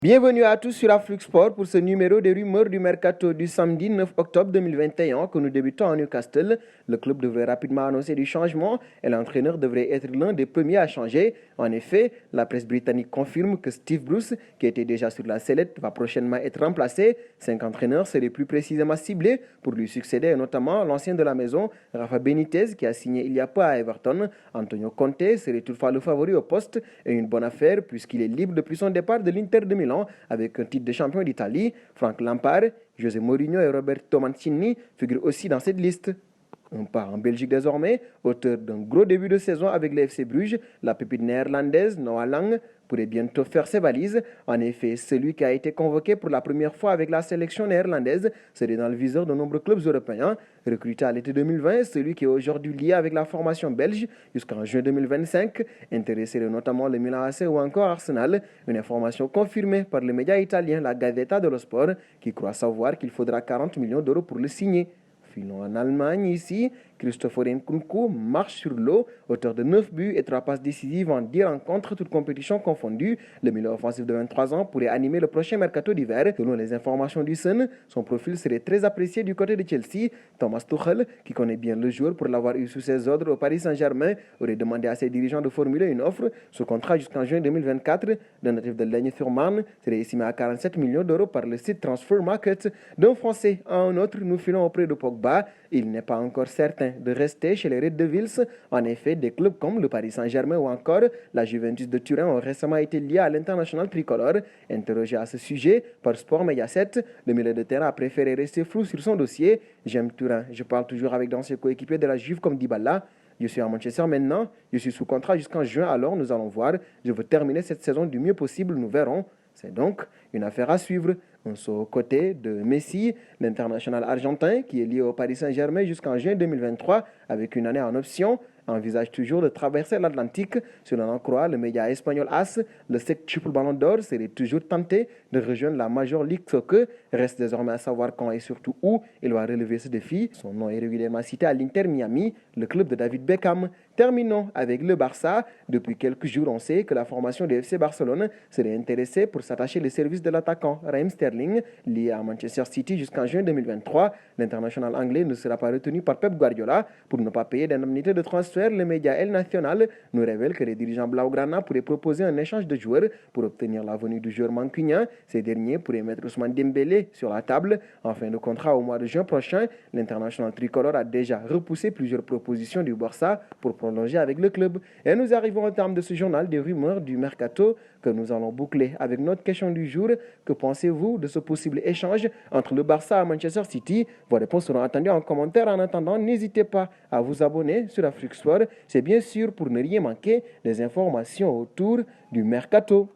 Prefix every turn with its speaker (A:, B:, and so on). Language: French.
A: Bienvenue à tous sur Afrique Sport pour ce numéro des rumeurs du mercato du samedi 9 octobre 2021 que nous débutons à Newcastle. Le club devrait rapidement annoncer du changement et l'entraîneur devrait être l'un des premiers à changer. En effet, la presse britannique confirme que Steve Bruce, qui était déjà sur la sellette, va prochainement être remplacé. 5 entraîneurs seraient plus précisément ciblés pour lui succéder, et notamment l'ancien de la maison, Rafa Benitez, qui a signé il y a peu à Everton. Antonio Conte serait toutefois le favori au poste et une bonne affaire puisqu'il est libre depuis son départ de l'Inter de Milan avec un titre de champion d'Italie. Frank Lampard, José Mourinho et Roberto Mancini figurent aussi dans cette liste. On part en Belgique désormais, auteur d'un gros début de saison avec le FC Bruges, la pépite néerlandaise Noah Lang pourrait bientôt faire ses valises. En effet, celui qui a été convoqué pour la première fois avec la sélection néerlandaise serait dans le viseur de nombreux clubs européens. Recruté à l'été 2020, celui qui est aujourd'hui lié avec la formation belge jusqu'en juin 2025, intéresserait notamment le Milan AC ou encore Arsenal. Une information confirmée par le média italien La Gazzetta dello Sport qui croit savoir qu'il faudra 40 millions d'euros pour le signer. Filons en Allemagne ici, Christopher Nkunku marche sur l'eau, auteur de 9 buts et 3 passes décisives en 10 rencontres, toutes compétitions confondues. Le milieu offensif de 23 ans pourrait animer le prochain mercato d'hiver. Selon les informations du Sun, son profil serait très apprécié du côté de Chelsea. Thomas Tuchel, qui connaît bien le joueur pour l'avoir eu sous ses ordres au Paris Saint-Germain, aurait demandé à ses dirigeants de formuler une offre. Ce contrat jusqu'en juin 2024, le natif de Lagny-sur-Marne, serait estimé à 47 millions d'euros par le site Transfer Market. D'un Français à un autre, nous filons auprès de Pogba. Il n'est pas encore certain de rester chez les Red Devils. En effet, des clubs comme le Paris Saint-Germain ou encore la Juventus de Turin ont récemment été liés à l'international tricolore. Interrogé à ce sujet par Sport Media 7, le milieu de terrain a préféré rester flou sur son dossier. J'aime Turin, je parle toujours avec d'anciens coéquipiers de la Juve comme Dybala. Je suis à Manchester maintenant, je suis sous contrat jusqu'en juin, alors nous allons voir. Je veux terminer cette saison du mieux possible, nous verrons. C'est donc une affaire à suivre. On sort aux côtés de Messi, l'international argentin qui est lié au Paris Saint-Germain jusqu'en juin 2023 avec une année en option, envisage toujours de traverser l'Atlantique. Selon en croire le média espagnol AS, le septuple ballon d'or serait toujours tenté de rejoindre la Major League Soccer. Reste désormais à savoir quand et surtout où il va relever ce défi. Son nom est régulièrement cité à l'Inter Miami, le club de David Beckham. Terminons avec le Barça. Depuis quelques jours, on sait que la formation du FC Barcelone serait intéressée pour s'attacher les services de l'attaquant Raheem Sterling, lié à Manchester City jusqu'en juin 2023. L'international anglais ne sera pas retenu par Pep Guardiola pour ne pas payer d'indemnité de transfert. Le média El Nacional nous révèle que les dirigeants Blaugrana pourraient proposer un échange de joueurs pour obtenir la venue du joueur mancunien. Ces derniers pourraient mettre Ousmane Dembélé sur la table. En fin de contrat au mois de juin prochain, l'international tricolore a déjà repoussé plusieurs propositions du Barça pour prolonger avec le club. Et nous arrivons au terme de ce journal des rumeurs du mercato que nous allons boucler avec notre question du jour. Que pensez-vous de ce possible échange entre le Barça et Manchester City? Vos réponses seront attendues en commentaire. En attendant, n'hésitez pas à vous abonner sur Afrique Sport. C'est bien sûr pour ne rien manquer des informations autour du mercato.